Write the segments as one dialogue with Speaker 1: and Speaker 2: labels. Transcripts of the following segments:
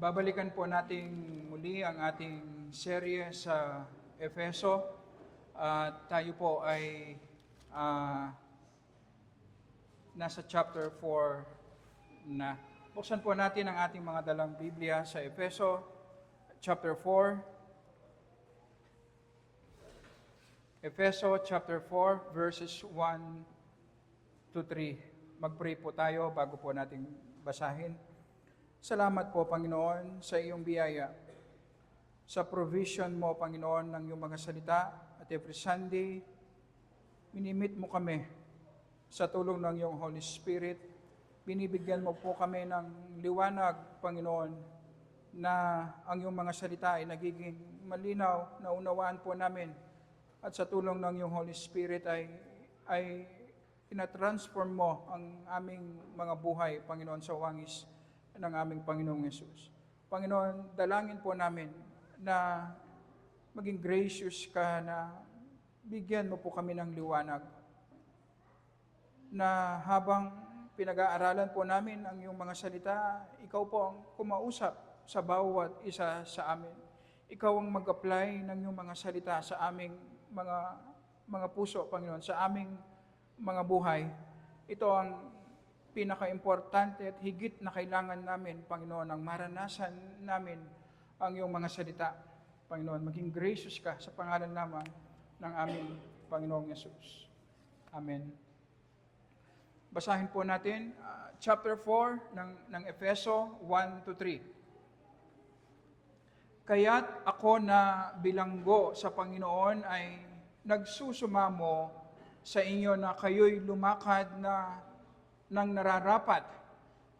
Speaker 1: Babalikan po natin muli ang ating serye sa Efeso. Tayo po ay nasa chapter 4 na. Buksan po natin ang ating mga dalang Biblia sa Efeso, chapter 4. Efeso chapter 4, verses 1 to 3. Mag-pray po tayo bago po natin basahin. Salamat po, Panginoon, sa iyong biyaya, sa provision mo, Panginoon, ng iyong mga salita. At every Sunday, minimit mo kami sa tulong ng iyong Holy Spirit. Binibigyan mo po kami ng liwanag, Panginoon, na ang iyong mga salita ay nagiging malinaw, na unawaan po namin. At sa tulong ng iyong Holy Spirit ay ina-transform mo ang aming mga buhay, Panginoon, sa wangis ng aming Panginoong Yesus. Panginoon, dalangin po namin na maging gracious ka, na bigyan mo po kami ng liwanag, na habang pinag-aaralan po namin ang iyong mga salita, ikaw po ang kumausap sa bawat isa sa amin. Ikaw ang mag-apply ng iyong mga salita sa aming mga puso, Panginoon, sa aming mga buhay. Ito ang pinaka-importante at higit na kailangan namin, Panginoon, ang maranasan namin ang iyong mga salita. Panginoon, maging gracious ka sa pangalan naman ng aming Panginoong Yesus. Amen. Basahin po natin chapter 4 ng Efeso 1 to 3. Kaya't ako na bilanggo sa Panginoon ay nagsusumamo sa inyo na kayo'y lumakad ng nararapat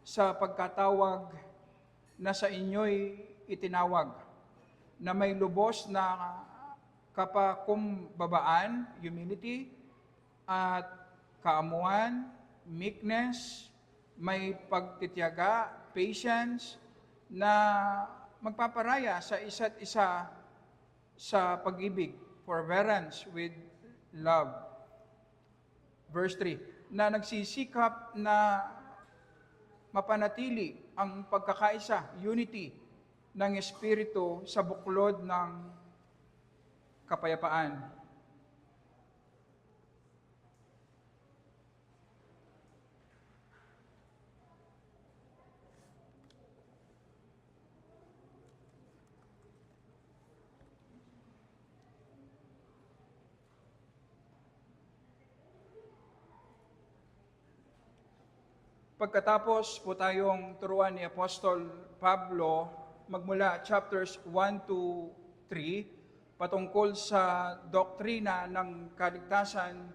Speaker 1: sa pagkatawag na sa inyo'y itinawag, na may lubos na kapakumbabaan, humility, at kaamuan, meekness, may pagtitiyaga, patience, na magpaparaya sa isa't isa sa pag-ibig, forbearance with love. Verse 3, na nagsisikap na mapanatili ang pagkakaisa, unity, ng Espiritu sa buklod ng kapayapaan. Pagkatapos po tayong turuan ni Apostol Pablo magmula chapters 1 to 3 patungkol sa doktrina ng kaligtasan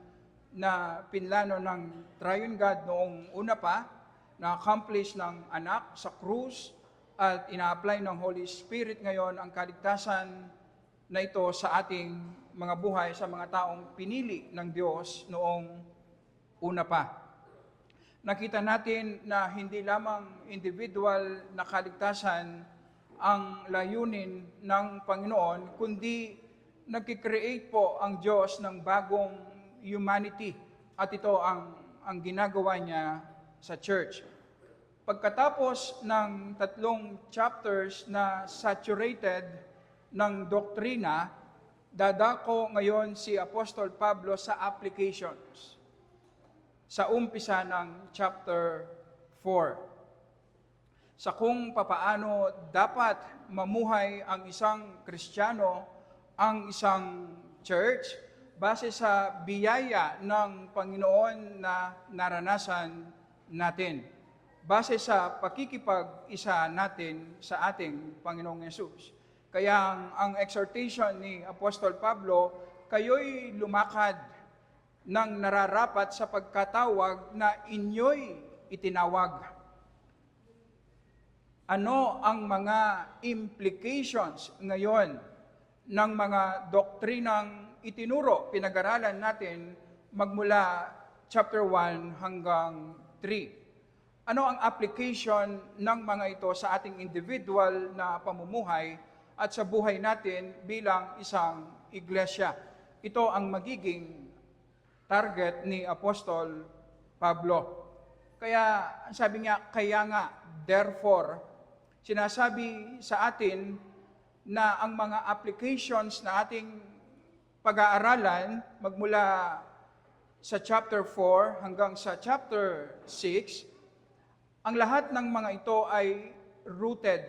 Speaker 1: na pinlano ng Triune God noong una pa, na-accomplish ng anak sa krus at ina-apply ng Holy Spirit ngayon ang kaligtasan na ito sa ating mga buhay, sa mga taong pinili ng Diyos noong una pa. Nakita natin na hindi lamang individual na kaligtasan ang layunin ng Panginoon, kundi nagkikreate po ang Diyos ng bagong humanity, at ito ang ginagawa niya sa church. Pagkatapos ng 3 chapters na saturated ng doktrina, dadako ngayon si Apostol Pablo sa applications sa umpisa ng chapter 4. Sa kung papaano dapat mamuhay ang isang Kristiyano, ang isang church, base sa biyaya ng Panginoon na naranasan natin, base sa pakikipag-isa natin sa ating Panginoong Yesus. Kaya ang exhortation ni Apostol Pablo, kayo'y lumakad ng nararapat sa pagkatawag na inyo'y itinawag. Ano ang mga implications ngayon ng mga doktrinang itinuro, pinag-aralan natin magmula chapter 1 hanggang 3? Ano ang application ng mga ito sa ating individual na pamumuhay at sa buhay natin bilang isang iglesia? Ito ang magiging target ni Apostol Pablo. Kaya sabi niya, kaya nga, therefore, Sinasabi sa atin na ang mga applications na ating pag-aaralan magmula sa chapter 4 hanggang sa chapter 6, ang lahat ng mga ito ay rooted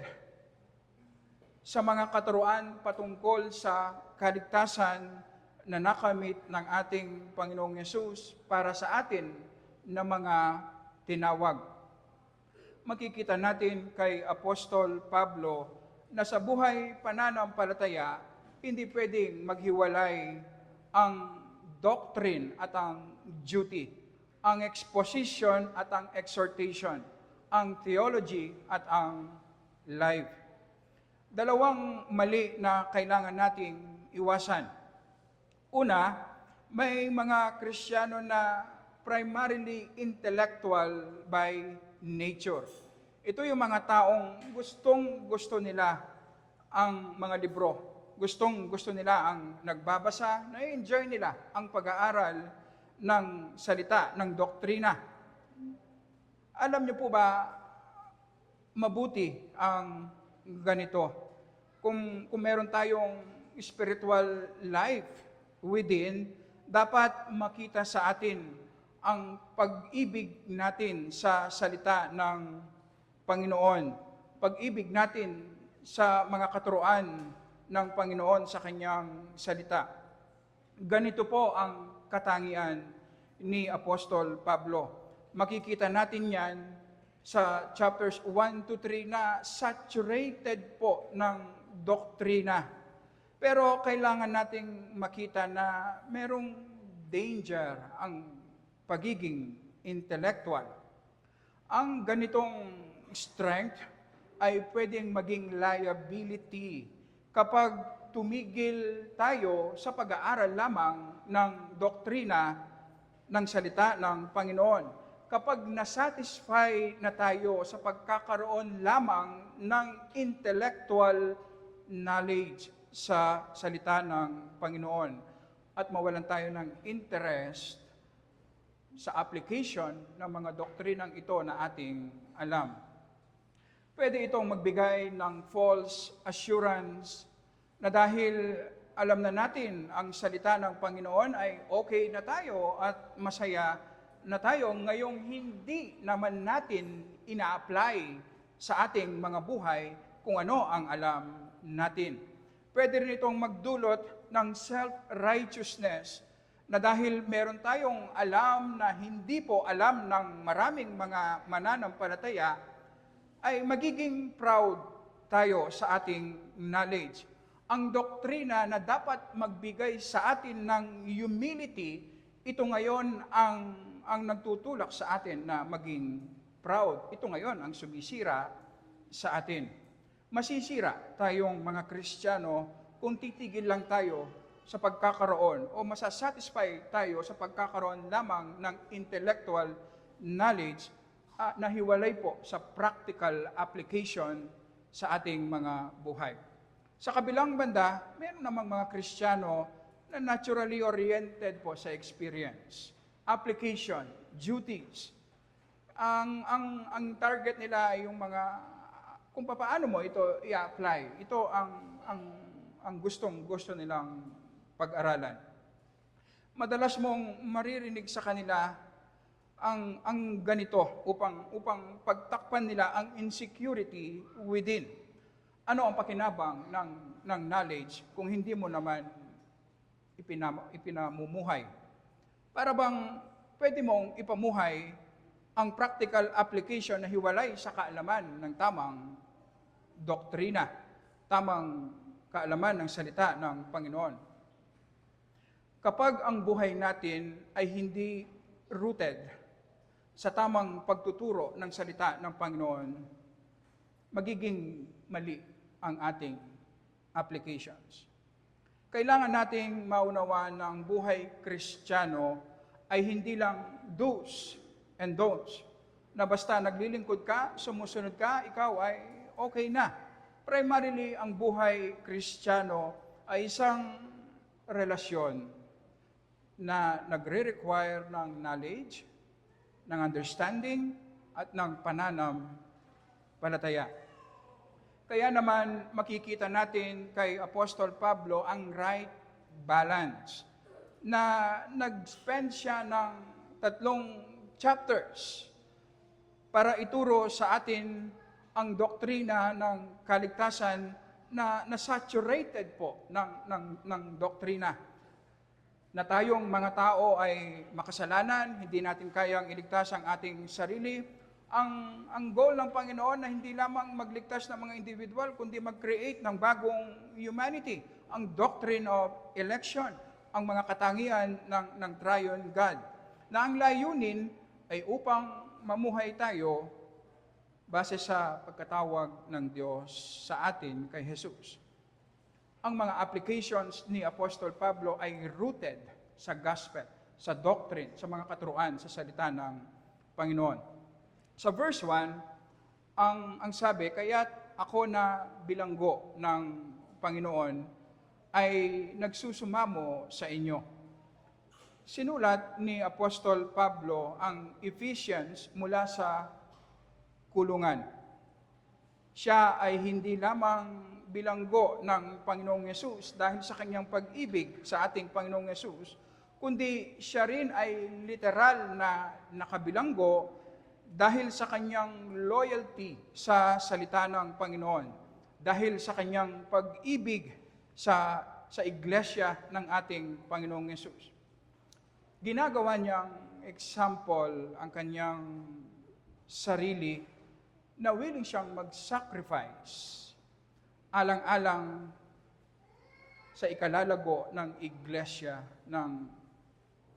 Speaker 1: sa mga katuruan patungkol sa kaligtasan na nakamit ng ating Panginoong Yesus para sa atin na mga tinawag. Makikita natin kay Apostol Pablo na sa buhay pananampalataya, hindi pwedeng maghiwalay ang doctrine at ang duty, ang exposition at ang exhortation, ang theology at ang life. Dalawang mali na kailangan nating iwasan. Una, may mga Kristiyano na primarily intellectual by nature. Ito yung mga taong gustong-gusto nila ang mga libro. Gustong-gusto nila ang nagbabasa, na-enjoy nila ang pag-aaral ng salita, ng doktrina. Alam niyo po ba, mabuti ang ganito. Kung meron tayong spiritual life within, dapat makita sa atin ang pag-ibig natin sa salita ng Panginoon. Pag-ibig natin sa mga katuruan ng Panginoon sa kanyang salita. Ganito po ang katangian ni Apostol Pablo. Makikita natin yan sa chapters 1 to 3 na saturated po ng doktrina. Pero kailangan nating makita na merong danger ang pagiging intellectual. Ang ganitong strength ay pwedeng maging liability kapag tumigil tayo sa pag-aaral lamang ng doktrina ng salita ng Panginoon. Kapag nasatisfy na tayo sa pagkakaroon lamang ng intellectual knowledge sa salita ng Panginoon at mawalan tayo ng interest sa application ng mga doktrinang ito na ating alam. Pwede itong magbigay ng false assurance na dahil alam na natin ang salita ng Panginoon ay okay na tayo at masaya na tayo, ngayong hindi naman natin ina-apply sa ating mga buhay kung ano ang alam natin. Pwede rin itong magdulot ng self-righteousness na dahil meron tayong alam na hindi po alam ng maraming mga mananampalataya, ay magiging proud tayo sa ating knowledge. Ang doktrina na dapat magbigay sa atin ng humility, ito ngayon ang nagtutulak sa atin na maging proud. Ito ngayon ang sumisira sa atin. Masisira tayong mga Kristiyano kung titigil lang tayo sa pagkakaroon o masasatisfy tayo sa pagkakaroon lamang ng intellectual knowledge na hiwalay po sa practical application sa ating mga buhay. Sa kabilang banda, meron namang mga Kristiyano na naturally oriented po sa experience, application, duties. Ang target nila ay yung mga kung paano mo ito i-apply. Ito ang gustong-gusto nilang pag-aralan. Madalas mong maririnig sa kanila ang ganito upang pagtakpan nila ang insecurity within. Ano ang pakinabang ng knowledge kung hindi mo naman ipinamumuhay? Para bang pwede mong ipamuhay ang practical application na hiwalay sa kaalaman ng tamang doktrina, tamang kaalaman ng salita ng Panginoon. Kapag ang buhay natin ay hindi rooted sa tamang pagtuturo ng salita ng Panginoon, magiging mali ang ating applications. Kailangan nating maunawaan na ang buhay Kristiyano ay hindi lang do's and don'ts, na basta naglilingkod ka, sumusunod ka, ikaw ay okay na. Primarily, ang buhay Kristiyano ay isang relasyon na nagre-require ng knowledge, ng understanding, at ng pananampalataya. Kaya naman makikita natin kay Apostol Pablo ang right balance na nag-spend siya ng 3 chapters para ituro sa atin ang doktrina ng kaligtasan na saturated po ng doktrina. Na tayong mga tao ay makasalanan, hindi natin kayang iligtas ang ating sarili. Ang goal ng Panginoon na hindi lamang magligtas ng mga individual, kundi mag-create ng bagong humanity. Ang doctrine of election, ang mga katangian ng triune God. Na ang layunin ay upang mamuhay tayo base sa pagkatawag ng Diyos sa atin kay Jesus. Ang mga applications ni Apostol Pablo ay rooted sa gospel, sa doctrine, sa mga katuruan, sa salita ng Panginoon. Sa verse 1, ang sabi, kaya't ako na bilanggo ng Panginoon ay nagsusumamo sa inyo. Sinulat ni Apostol Pablo ang Ephesians mula sa kulungan. Siya ay hindi lamang bilanggo ng Panginoong Yesus dahil sa kanyang pag-ibig sa ating Panginoong Yesus, kundi siya rin ay literal na nakabilanggo dahil sa kanyang loyalty sa salita ng Panginoon, dahil sa kanyang pag-ibig sa iglesia ng ating Panginoong Yesus. Ginagawa niyang example ang kanyang sarili na willing siyang mag-sacrifice alang-alang sa ikalalago ng iglesia ng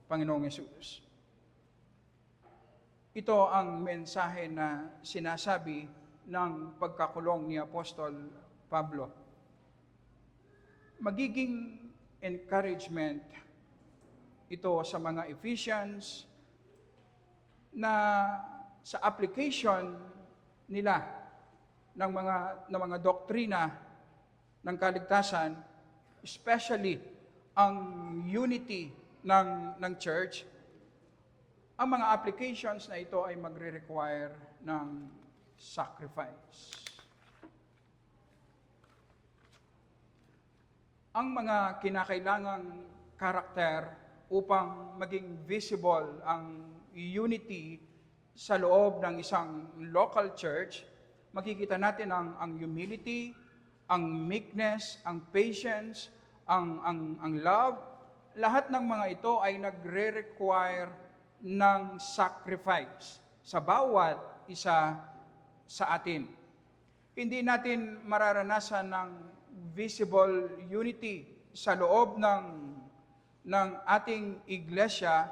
Speaker 1: Panginoong Yesus. Ito ang mensahe na sinasabi ng pagkakulong ni Apostol Pablo. Magiging encouragement ito sa mga Ephesians na sa application nila ng mga doktrina ng kaligtasan, especially ang unity ng church. Ang mga applications na ito ay magre-require ng sacrifice. Ang mga kinakailangang karakter upang maging visible ang unity sa loob ng isang local church, makikita natin ang humility, ang meekness, ang patience, ang love. Lahat ng mga ito ay nagre-require ng sacrifice sa bawat isa sa atin. Hindi natin mararanasan ng visible unity sa loob ng ating iglesia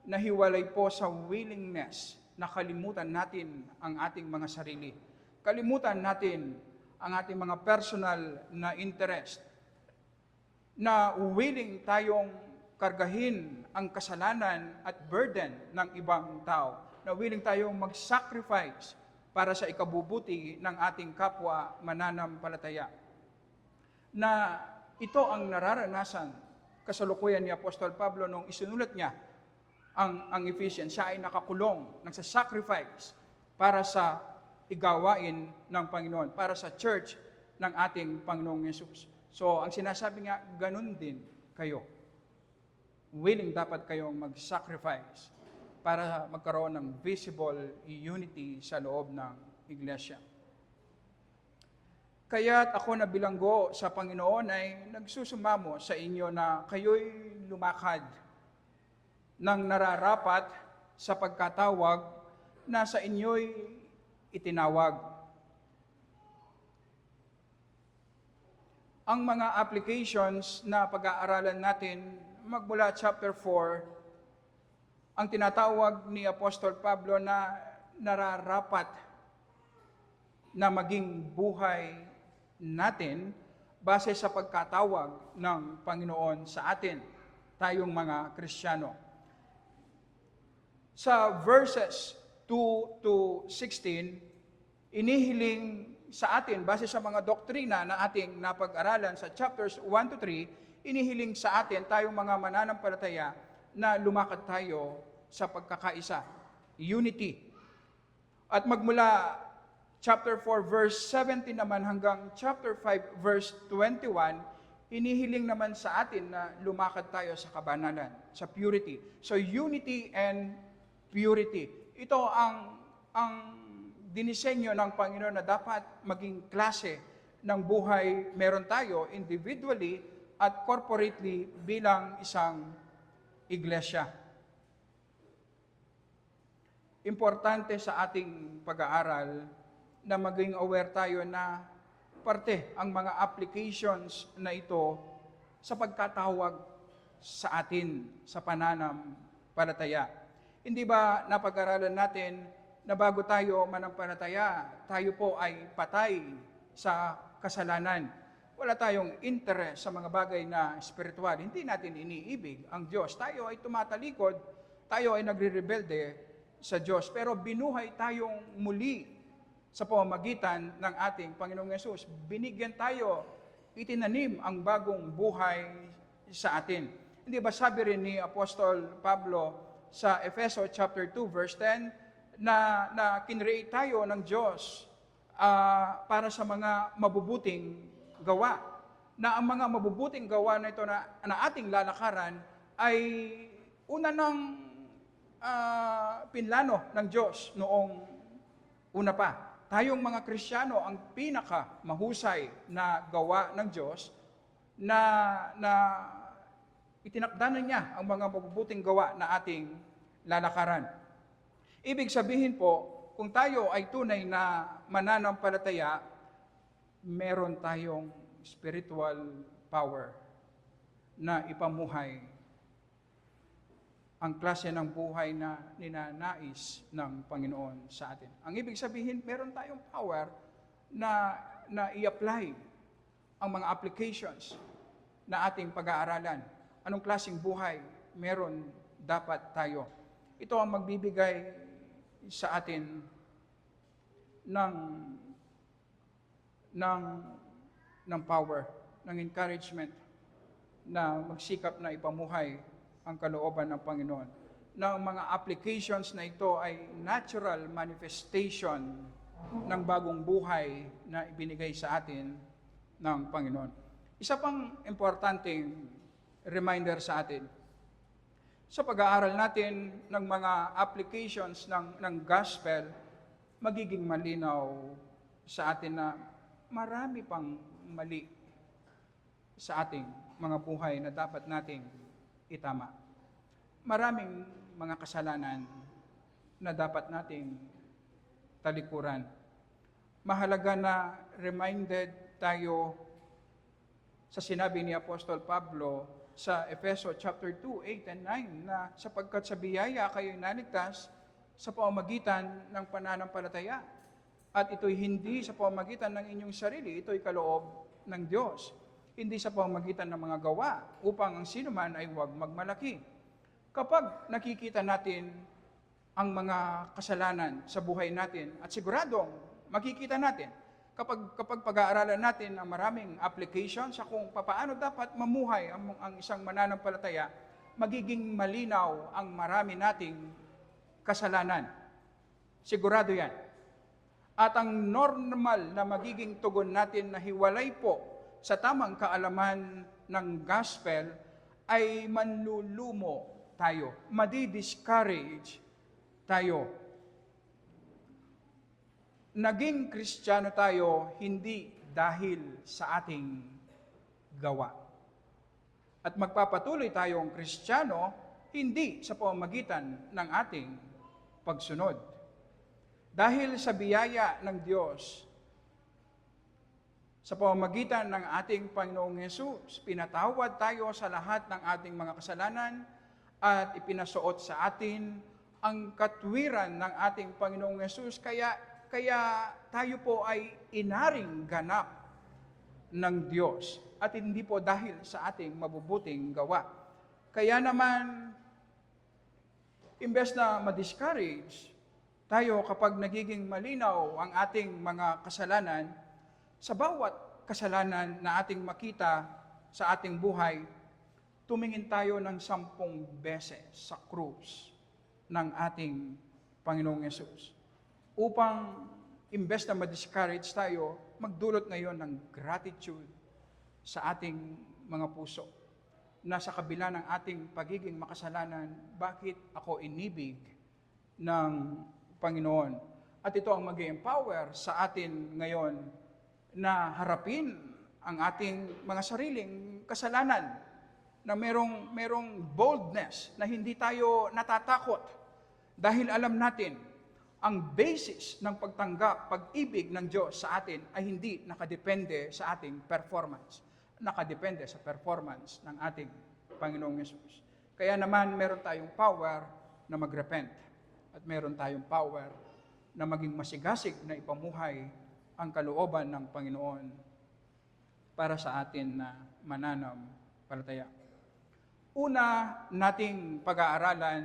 Speaker 1: na hiwalay po sa willingness na kalimutan natin ang ating mga sarili. Kalimutan natin ang ating mga personal na interest, na willing tayong kargahin ang kasalanan at burden ng ibang tao, na willing tayong mag-sacrifice para sa ikabubuti ng ating kapwa mananampalataya. Na ito ang nararanasan kasalukuyan ni Apostol Pablo nung isinulat niya ang Ephesians. Siya ay nakakulong, nagsasacrifice para sa igawain ng Panginoon, para sa church ng ating Panginoong Yesus. So, ang sinasabi nga, ganun din kayo. Willing dapat kayong mag-sacrifice para magkaroon ng visible unity sa loob ng iglesia. Kaya't ako na bilanggo sa Panginoon ay nagsusumamo sa inyo na kayo'y lumakad ng nararapat sa pagkatawag na sa inyo'y itinawag. Ang mga applications na pag-aaralan natin magmula chapter 4, ang tinatawag ni Apostol Pablo na nararapat na maging buhay natin base sa pagkatawag ng Panginoon sa atin, tayong mga Kristiyano. Sa verses 2 to 16, inihiling sa atin, base sa mga doktrina na ating napag-aralan sa chapters 1 to 3, inihiling sa atin, tayong mga mananampalataya, na lumakad tayo sa pagkakaisa, unity. At magmula chapter 4 verse 17 naman hanggang chapter 5 verse 21, hinihiling naman sa atin na lumakad tayo sa kabanalan, sa purity. So unity and purity. Ito ang dinisenyo ng Panginoon na dapat maging klase ng buhay meron tayo individually at corporately bilang isang iglesia. Importante sa ating pag-aaral na maging aware tayo na parte ang mga applications na ito sa pagkatawag sa atin sa pananampalataya. Hindi ba napag-aralan natin na bago tayo manampalataya, tayo po ay patay sa kasalanan. Wala tayong interest sa mga bagay na spiritual. Hindi natin iniibig ang Diyos. Tayo ay tumatalikod, tayo ay nagre-rebelde sa Diyos. Pero binuhay tayong muli sa pamamagitan ng ating Panginoong Yesus. Binigyan tayo, itinanim ang bagong buhay sa atin. Hindi ba sabi rin ni Apostol Pablo sa Efeso chapter 2 verse 10 na kinreate tayo ng Diyos para sa mga mabubuting gawa. Na ang mga mabubuting gawa na ito na ating lalakaran ay una ng pinlano ng Diyos noong una pa. Tayong mga Kristiyano ang pinaka mahusay na gawa ng Diyos na itinakdanan niya ang mga mabubuting gawa na ating lalakaran. Ibig sabihin po, kung tayo ay tunay na mananampalataya, meron tayong spiritual power na ipamuhay ang klase ng buhay na ninanais ng Panginoon sa atin. Ang ibig sabihin, meron tayong power na i-apply ang mga applications na ating pag-aaralan. Anong klaseng buhay meron dapat tayo? Ito ang magbibigay sa atin ng power, ng encouragement na magsikap na ipamuhay ang kalooban ng Panginoon. Na ang mga applications na ito ay natural manifestation ng bagong buhay na ibinigay sa atin ng Panginoon. Isa pang importanteng reminder sa atin, sa pag-aaral natin ng mga applications ng gospel, magiging malinaw sa atin na marami pang mali sa ating mga buhay na dapat nating itama. Maraming mga kasalanan na dapat nating talikuran. Mahalaga na reminded tayo sa sinabi ni Apostol Pablo sa Efeso chapter 2, 8 and 9 na sapagkat sa biyaya kayo'y naligtas sa pamamagitan ng pananampalataya. At ito'y hindi sa pamamagitan ng inyong sarili, ito'y kaloob ng Diyos. Hindi sa pamamagitan ng mga gawa, upang ang sinuman ay huwag magmalaki. Kapag nakikita natin ang mga kasalanan sa buhay natin, at siguradong makikita natin, kapag pag-aaralan natin ang maraming application sa kung paano dapat mamuhay ang isang mananampalataya, magiging malinaw ang marami nating kasalanan. Sigurado yan. At ang normal na magiging tugon natin na hiwalay po sa tamang kaalaman ng gospel ay manlulumo tayo, madi-discourage tayo. Naging Kristiyano tayo hindi dahil sa ating gawa. At magpapatuloy tayong Kristiyano hindi sa pamamagitan ng ating pagsunod. Dahil sa biyaya ng Diyos, sa pamamagitan ng ating Panginoong Hesus, pinatawad tayo sa lahat ng ating mga kasalanan at ipinasuot sa atin ang katwiran ng ating Panginoong Hesus. Kaya tayo po ay inaring ganap ng Diyos at hindi po dahil sa ating mabubuting gawa. Kaya naman, imbes na ma-discourage tayo kapag nagiging malinaw ang ating mga kasalanan, sa bawat kasalanan na ating makita sa ating buhay, tumingin tayo ng 10 beses sa krus ng ating Panginoong Yesus upang imbes na ma-discourage tayo, magdulot ngayon ng gratitude sa ating mga puso. Na sa kabila ng ating pagiging makasalanan, bakit ako inibig ng Panginoon? At ito ang mag-empower sa atin ngayon na harapin ang ating mga sariling kasalanan, na merong boldness, na hindi tayo natatakot dahil alam natin ang basis ng pagtanggap, pag-ibig ng Diyos sa atin ay hindi nakadepende sa ating performance. Nakadepende sa performance ng ating Panginoong Yesus. Kaya naman meron tayong power na mag-repent at meron tayong power na maging masigasig na ipamuhay ang kalooban ng Panginoon para sa atin na mananampalataya. Una nating pag-aaralan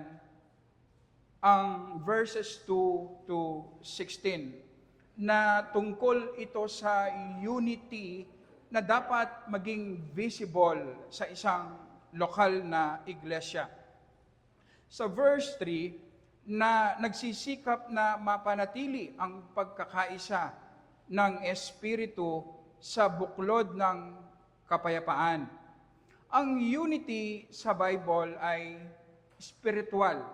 Speaker 1: ang verses 2 to 16 na tungkol ito sa unity na dapat maging visible sa isang lokal na iglesia. Sa verse 3, na nagsisikap na mapanatili ang pagkakaisa ng Espiritu sa buklod ng kapayapaan. Ang unity sa Bible ay spiritual.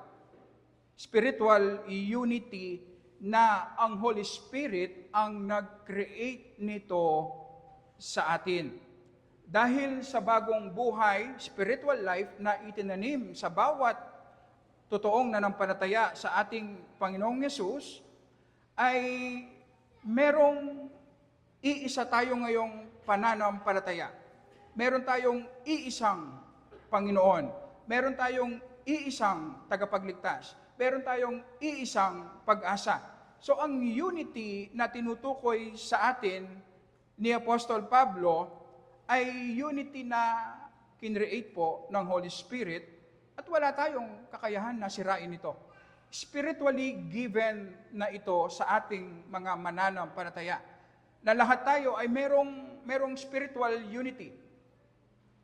Speaker 1: Spiritual unity na ang Holy Spirit ang nag-create nito sa atin. Dahil sa bagong buhay, spiritual life na itinanim sa bawat totoong nanampalataya sa ating Panginoong Yesus, ay merong iisa tayo ngayong pananampalataya. Meron tayong iisang Panginoon. Meron tayong iisang tagapagligtas. Meron tayong iisang pag-asa. So ang unity na tinutukoy sa atin ni Apostol Pablo ay unity na kinreate po ng Holy Spirit at wala tayong kakayahan na sirain ito. Spiritually given na ito sa ating mga mananampalataya. Na lahat tayo ay merong spiritual unity.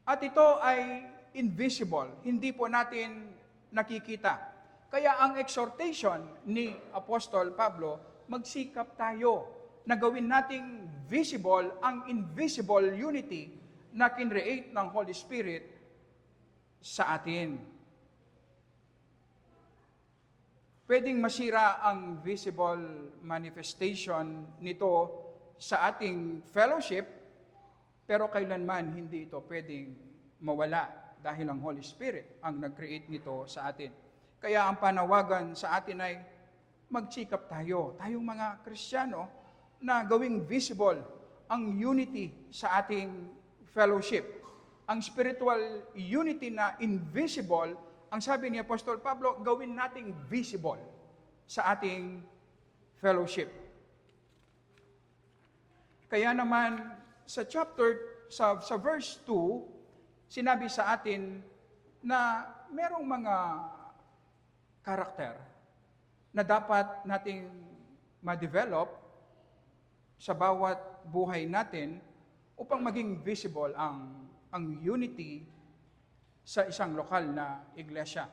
Speaker 1: At ito ay invisible, hindi po natin nakikita. Kaya ang exhortation ni Apostol Pablo, magsikap tayo na gawin nating visible ang invisible unity na kinreate ng Holy Spirit sa atin. Pwedeng masira ang visible manifestation nito sa ating fellowship, pero kailanman hindi ito pwedeng mawala dahil ang Holy Spirit ang nag-create nito sa atin. Kaya ang panawagan sa atin ay magsikap tayo, tayong mga Kristiyano, na gawing visible ang unity sa ating fellowship. Ang spiritual unity na invisible, ang sabi ni Apostol Pablo, gawin nating visible sa ating fellowship. Kaya naman, sa verse 2, sinabi sa atin na merong mga karakter na dapat nating ma-develop sa bawat buhay natin upang maging visible ang unity sa isang lokal na iglesia.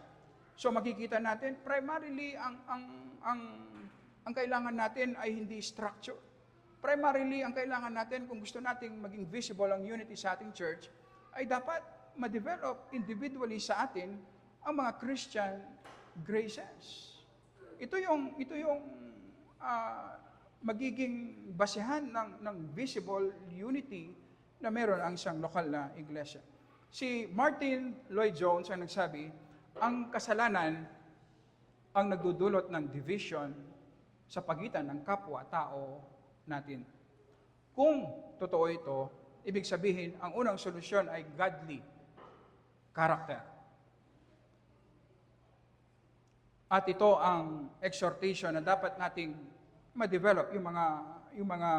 Speaker 1: So makikita natin, primarily ang kailangan natin ay hindi structure. Primarily, ang kailangan natin, kung gusto nating maging visible ang unity sa ating church, ay dapat ma-develop individually sa atin ang mga Christian graces. Ito yung magiging basehan ng visible unity na meron ang isang lokal na iglesia. Si Martin Lloyd-Jones ang nagsabi, ang kasalanan ang nagdudulot ng division sa pagitan ng kapwa-tao natin. Kung totoo ito, ibig sabihin, ang unang solusyon ay godly character. At ito ang exhortation na dapat nating ma-develop yung mga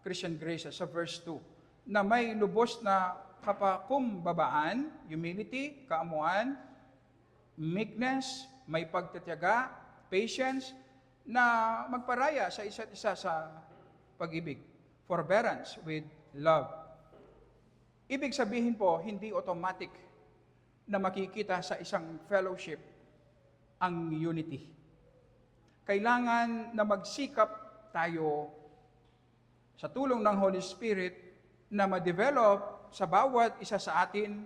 Speaker 1: Christian graces sa verse 2, na may lubos na kapakumbabaan, humility, kaamuan, meekness, may pagtitiyaga, patience, na magparaya sa isa't isa sa pag-ibig, forbearance with love. Ibig sabihin po, hindi automatic na makikita sa isang fellowship ang unity. Kailangan na magsikap tayo sa tulong ng Holy Spirit na ma-develop sa bawat isa sa atin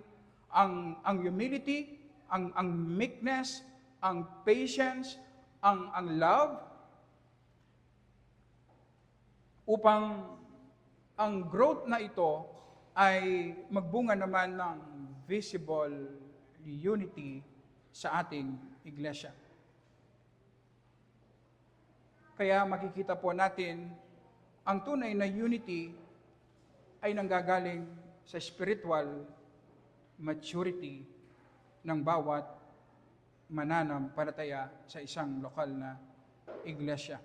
Speaker 1: ang humility, ang meekness, ang patience, ang love, upang ang growth na ito ay magbunga naman ng visible unity sa ating iglesia. Kaya makikita po natin ang tunay na unity ay nanggagaling sa spiritual maturity ng bawat mananampalataya sa isang lokal na iglesia.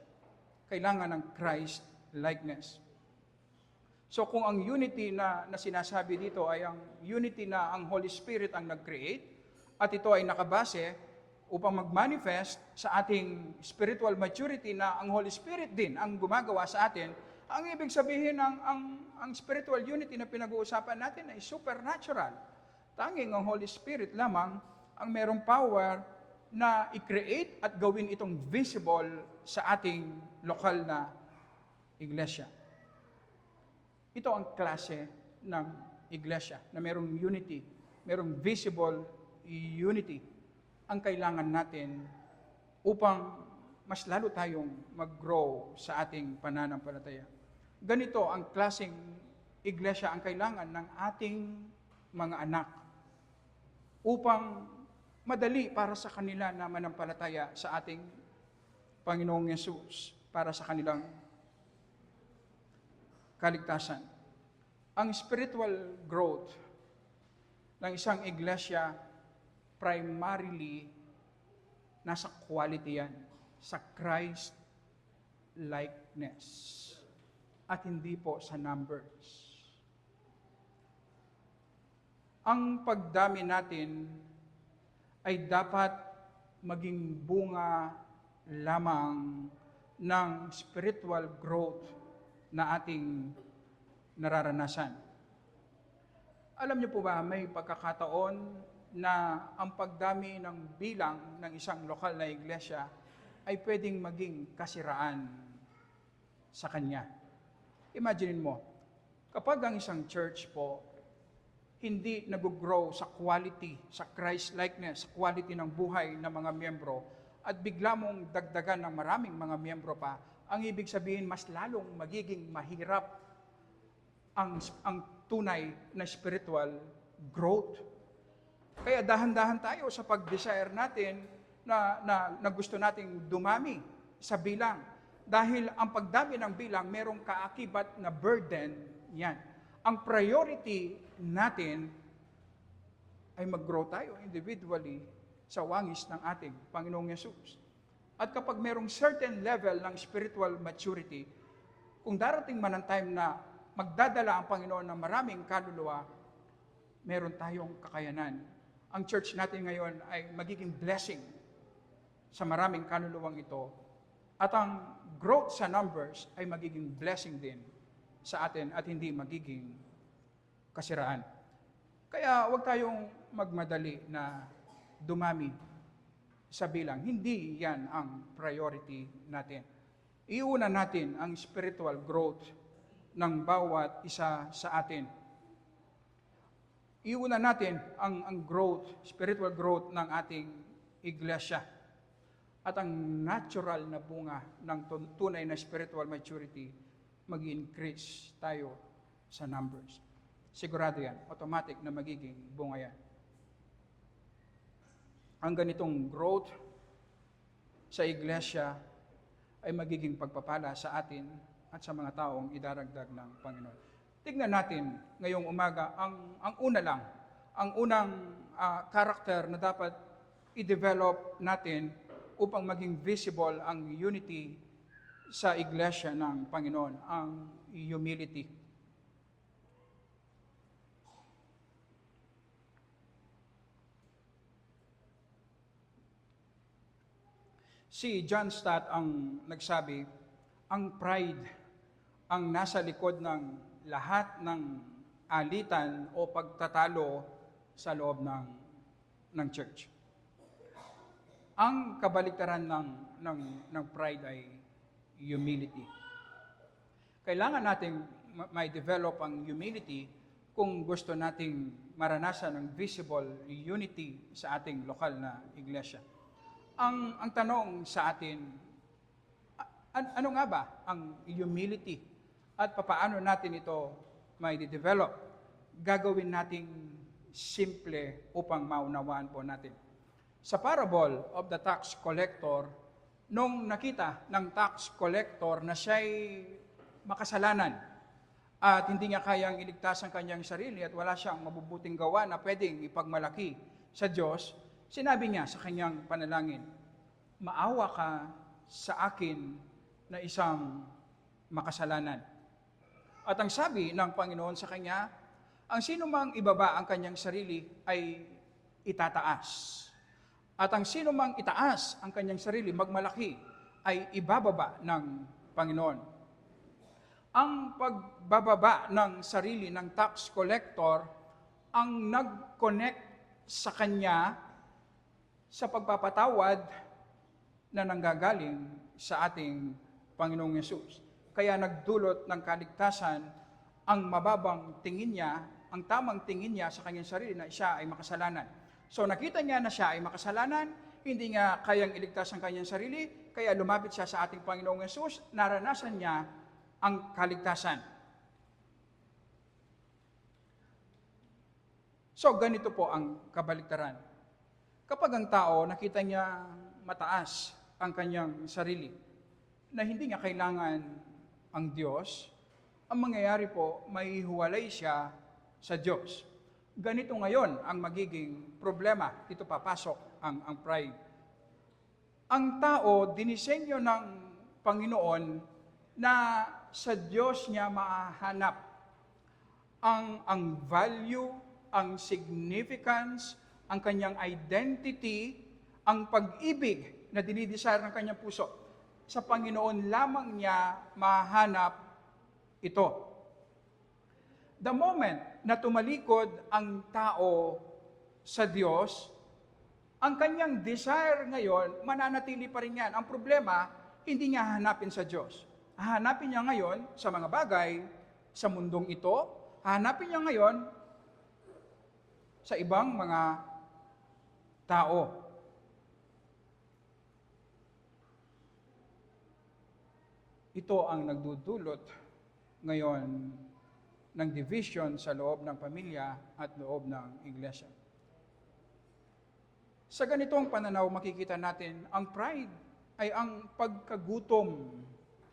Speaker 1: Kailangan ng Christ-likeness. So kung ang unity na sinasabi dito ay ang unity na ang Holy Spirit ang nag-create at ito ay nakabase upang mag-manifest sa ating spiritual maturity na ang Holy Spirit din ang gumagawa sa atin, ang ibig sabihin ang spiritual unity na pinag-uusapan natin ay supernatural. Tanging ang Holy Spirit lamang ang merong power na i-create at gawin itong visible sa ating lokal na iglesia. Ito ang klase ng iglesia na merong unity, merong visible unity ang kailangan natin upang mas lalo tayong mag-grow sa ating pananampalataya. Ganito ang klaseng iglesia ang kailangan ng ating mga anak upang madali para sa kanila na manampalataya sa ating Panginoong Yesus para sa kanilang kaligtasan. Ang spiritual growth ng isang iglesia primarily nasa quality yan, sa Christ-likeness at hindi po sa numbers. Ang pagdami natin ay dapat maging bunga lamang ng spiritual growth na ating nararanasan. Alam niyo po ba, may pagkakataon na ang pagdami ng bilang ng isang lokal na iglesia ay pwedeng maging kasiraan sa kanya. Imagine mo, kapag ang isang church po hindi nag-grow sa quality, sa Christ-likeness, sa quality ng buhay ng mga miyembro, at bigla mong dagdagan ng maraming mga miyembro pa, ang ibig sabihin, mas lalong magiging mahirap ang tunay na spiritual growth. Kaya dahan-dahan tayo sa pag-desire natin na gusto nating dumami sa bilang. Dahil ang pagdami ng bilang, merong kaakibat na burden yan. Ang priority natin ay mag-grow tayo individually sa wangis ng ating Panginoong Yesus. At kapag merong certain level ng spiritual maturity, kung darating man ang time na magdadala ang Panginoon ng maraming kaluluwa, meron tayong kakayanan. Ang church natin ngayon ay magiging blessing sa maraming kaluluwang ito. At ang growth sa numbers ay magiging blessing din sa atin at hindi magiging kasiraan. Kaya huwag tayong magmadali na dumami sa bilang. Hindi yan ang priority natin. Iuna natin ang spiritual growth ng bawat isa sa atin. Iuna natin ang growth, spiritual growth ng ating iglesia. At ang natural na bunga ng tunay na spiritual maturity, mag-increase tayo sa numbers. Sigurado yan, automatic na magiging bunga yan. Ang ganitong growth sa iglesia ay magiging pagpapala sa atin at sa mga taong idaragdag ng Panginoon. Tignan natin ngayong umaga ang una lang, ang unang karakter na dapat i-develop natin upang maging visible ang unity sa iglesia ng Panginoon, ang humility. Si John Stott ang nagsabi, ang pride ang nasa likod ng lahat ng alitan o pagtatalo sa loob ng church. Ang kabaliktaran ng pride ay humility. Kailangan nating may develop ang humility kung gusto nating maranasan ang visible unity sa ating lokal na iglesia. Ang tanong sa atin, ano nga ba ang humility at papaano natin ito may develop? Gagawin nating simple upang maunawaan po natin. Sa parable of the tax collector, nung nakita ng tax collector na siya'y makasalanan at hindi niya kayang iligtas ang kanyang sarili at wala siyang mabubuting gawa na pwedeng ipagmalaki sa Diyos, sinabi niya sa kanyang panalangin, "Maawa ka sa akin na isang makasalanan." At ang sabi ng Panginoon sa kanya, ang sino mang ibaba ang kanyang sarili ay itataas. At ang sino mang itaas ang kanyang sarili, magmalaki, ay ibababa ng Panginoon. Ang pagbababa ng sarili ng tax collector ang nag-connect sa kanya sa pagpapatawad na nanggagaling sa ating Panginoong Yesus. Kaya nagdulot ng kaligtasan ang mababang tingin niya, ang tamang tingin niya sa kanyang sarili na siya ay makasalanan. So nakita niya na siya ay makasalanan, hindi niya kayang iligtas ang kanyang sarili, kaya lumapit siya sa ating Panginoong Yesus, naranasan niya ang kaligtasan. So ganito po ang kabaligtaran. Kapag ang tao nakita niya mataas ang kanyang sarili, na hindi niya kailangan ang Diyos, ang mangyayari po, may huwalay siya sa Diyos. Ganito ngayon ang magiging problema. Dito papasok ang pride. Ang tao, dinisenyo ng Panginoon na sa Diyos niya mahahanap ang value, ang significance, ang kanyang identity, ang pag-ibig na dinidesire ng kanyang puso. Sa Panginoon lamang niya mahanap ito. The moment na tumalikod ang tao sa Diyos, ang kanyang desire ngayon, mananatili pa rin yan. Ang problema, hindi niya hahanapin sa Diyos. Hahanapin niya ngayon sa mga bagay sa mundong ito, hahanapin niya ngayon sa ibang mga tao. Ito ang nagdudulot ngayon ng division sa loob ng pamilya at loob ng iglesia. Sa ganitong pananaw, makikita natin, ang pride ay ang pagkagutom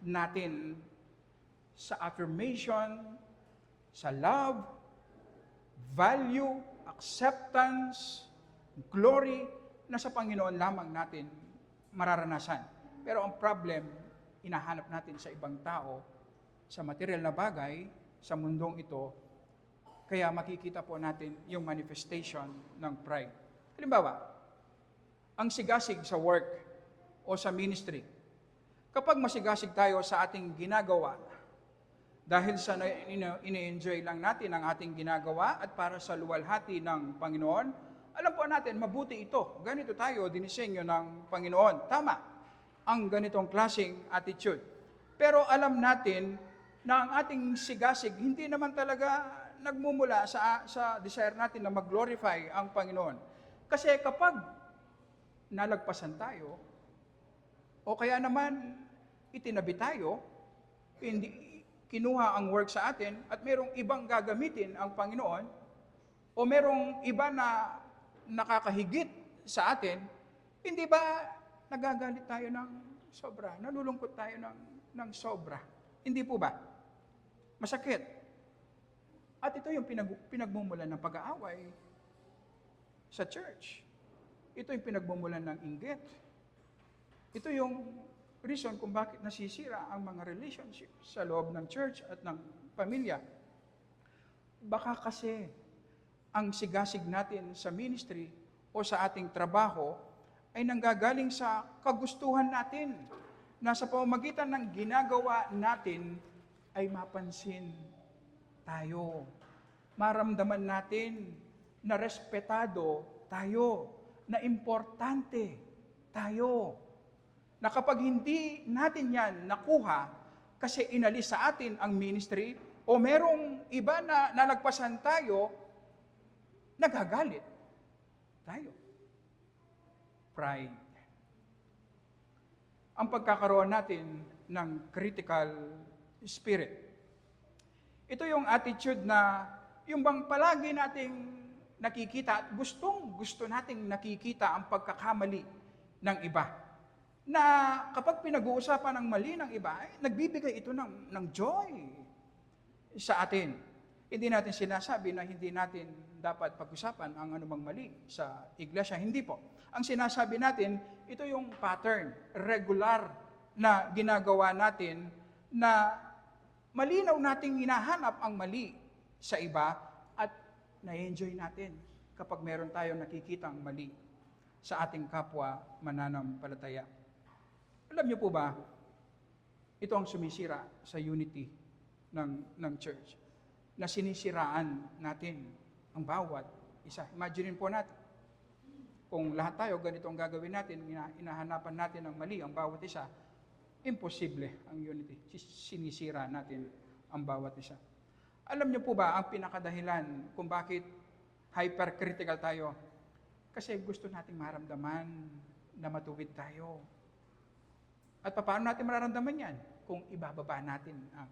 Speaker 1: natin sa affirmation, sa love, value, acceptance, glory, na sa Panginoon lamang natin mararanasan. Pero ang problem, inahanap natin sa ibang tao, sa material na bagay, sa mundong ito, kaya makikita po natin yung manifestation ng pride. Halimbawa, ang sigasig sa work o sa ministry. Kapag masigasig tayo sa ating ginagawa, dahil sa ini-enjoy lang natin ang ating ginagawa at para sa luwalhati ng Panginoon, alam po natin, mabuti ito. Ganito tayo dinisenyo ng Panginoon. Tama ang ganitong klaseng attitude. Pero alam natin na ang ating sigasig hindi naman talaga nagmumula sa desire natin na mag-glorify ang Panginoon. Kasi kapag nalagpasan tayo, o kaya naman itinabi tayo, hindi kinuha ang work sa atin, at merong ibang gagamitin ang Panginoon, o merong iba na nakakahigit sa atin, hindi ba nagagalit tayo ng sobra? Nalulungkot tayo ng sobra? Hindi po ba? Masakit. At ito yung pinagmumulan ng pag-aaway sa church. Ito yung pinagmumulan ng inggit. Ito yung reason kung bakit nasisira ang mga relationships sa loob ng church at ng pamilya. Baka kasi ang sigasig natin sa ministry o sa ating trabaho ay nanggagaling sa kagustuhan natin na sa pamamagitan ng ginagawa natin ay mapansin tayo. Maramdaman natin na respetado tayo, na importante tayo. Na kapag hindi natin yan nakuha, kasi inalis sa atin ang ministry, o merong iba na nalagpasan tayo, nagagalit tayo. Pride. Ang pagkakaroon natin ng critical spirit. Ito yung attitude na yung bang palagi nating nakikita at gusto nating nakikita ang pagkakamali ng iba. Na kapag pinag-uusapan ng mali ng iba, nagbibigay ito ng joy sa atin. Hindi natin sinasabi na hindi natin dapat pag-usapan ang anumang mali sa iglesia. Hindi po. Ang sinasabi natin, ito yung pattern, regular na ginagawa natin na malinaw nating hinahanap ang mali sa iba at na-enjoy natin kapag meron tayong nakikitang mali sa ating kapwa mananampalataya. Alam niyo po ba, ito ang sumisira sa unity ng church, na sinisiraan natin ang bawat isa. Imagine po natin, kung lahat tayo ganito ang gagawin natin, hinahanapan natin ang mali ang bawat isa, imposible ang unity. Sinisira natin ang bawat isa. Alam niyo po ba ang pinakadahilan kung bakit hypercritical tayo? Kasi gusto nating maramdaman na matuwid tayo. At paano natin mararamdaman yan? Kung ibababa natin ang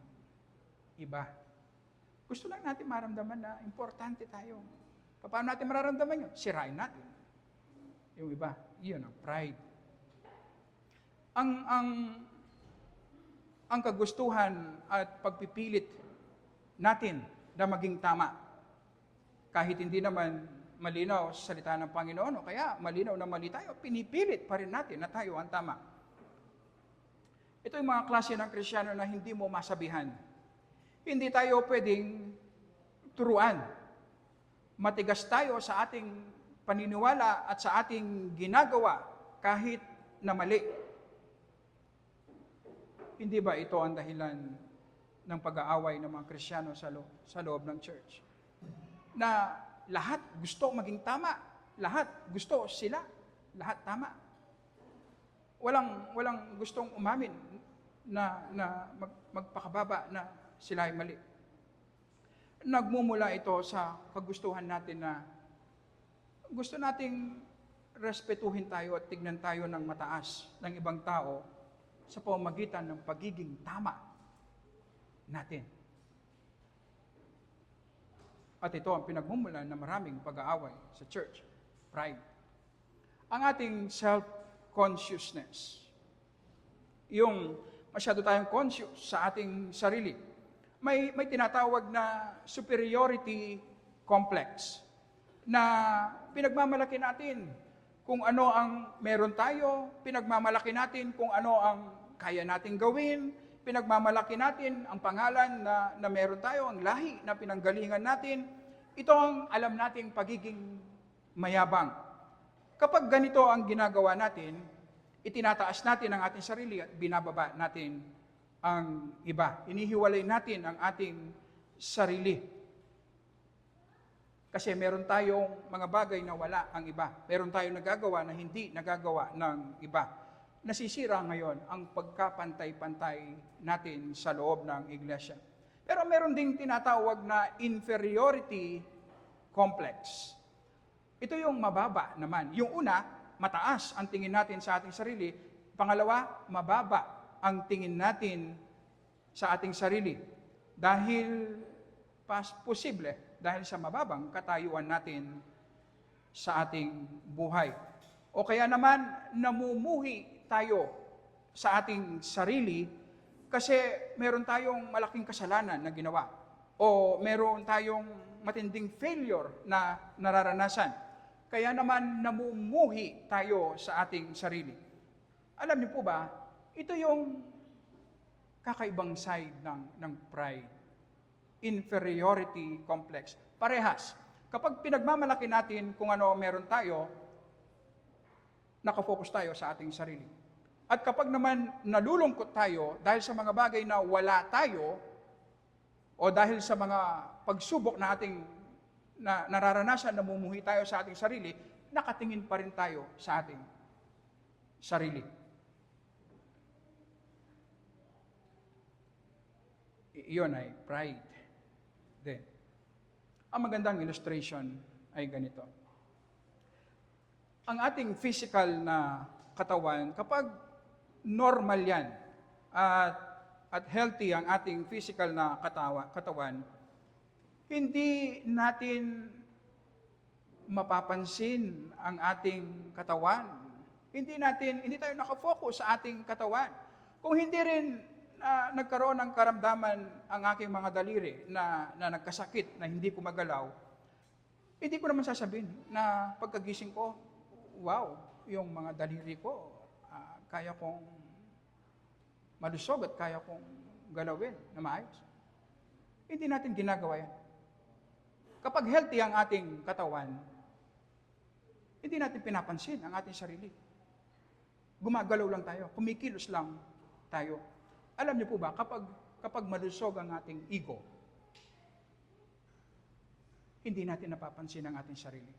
Speaker 1: iba. Gusto lang natin maramdaman na importante tayo. Paano natin mararamdaman yun? Sirain natin yung iba. Yun ang pride. Ang kagustuhan at pagpipilit natin na maging tama, kahit hindi naman malinaw sa salita ng Panginoon, o kaya malinaw na mali tayo, pinipilit pa rin natin na tayo ang tama. Ito yung mga klase ng Kristiyano na hindi mo masabihan. Hindi tayo pwedeng turuan. Matigas tayo sa ating paniniwala at sa ating ginagawa kahit na mali. Hindi ba ito ang dahilan ng pag-aaway ng mga Kristiyano sa loob ng church? Na lahat gusto maging tama, lahat gusto sila, lahat tama. Walang gustong umamin na magpakababa na sila ay mali. Nagmumula ito sa kagustuhan natin na gusto nating respetuhin tayo at tignan tayo ng mataas ng ibang tao sa pamamagitan ng pagiging tama natin. At ito ang pinagmumulan ng maraming pag-aaway sa church, pride. Ang ating self-consciousness, yung masyado tayong conscious sa ating sarili, may tinatawag na superiority complex na pinagmamalaki natin kung ano ang meron tayo, pinagmamalaki natin kung ano ang kaya nating gawin, pinagmamalaki natin ang pangalan na meron tayo, ang lahi na pinanggalingan natin. Ito ang alam nating pagiging mayabang. Kapag ganito ang ginagawa natin, itinataas natin ang ating sarili at binababa natin ang iba. Inihiwalay natin ang ating sarili. Kasi meron tayong mga bagay na wala ang iba. Meron tayong nagagawa na hindi nagagawa ng iba. Nasisira ngayon ang pagkapantay-pantay natin sa loob ng iglesia. Pero meron ding tinatawag na inferiority complex. Ito yung mababa naman. Yung una, mataas ang tingin natin sa ating sarili. Pangalawa, mababa ang tingin natin sa ating sarili. Dahil posible, dahil sa mababang katayuan natin sa ating buhay. O kaya naman, namumuhi tayo sa ating sarili kasi meron tayong malaking kasalanan na ginawa. O meron tayong matinding failure na nararanasan. Kaya naman namumuhi tayo sa ating sarili. Alam niyo po ba, ito yung kakaibang side ng pride. Inferiority complex. Parehas. Kapag pinagmamalaki natin kung ano meron tayo, nakafocus tayo sa ating sarili. At kapag naman nalulungkot tayo dahil sa mga bagay na wala tayo, o dahil sa mga pagsubok na ating na nararanasan, namumuhi tayo sa ating sarili, nakatingin pa rin tayo sa ating sarili. iyon ay pride. Then, ang magandang illustration ay ganito. Ang ating physical na katawan, kapag normal yan, at healthy ang ating physical na katawan, hindi natin mapapansin ang ating katawan. Hindi tayo nakafocus sa ating katawan. Kung hindi rin nagkaroon ng karamdaman ang aking mga daliri na nagkasakit, na hindi ko magalaw, hindi ko naman sasabihin na pagkagising ko, wow, yung mga daliri ko, kaya kong malusog at kaya kong galawin na maayos. Hindi natin ginagawa yan. Kapag healthy ang ating katawan, hindi natin pinapansin ang ating sarili. Gumagalaw lang tayo, kumikilos lang tayo. Alam niyo po ba, kapag malusog ang ating ego, hindi natin napapansin ang ating sarili.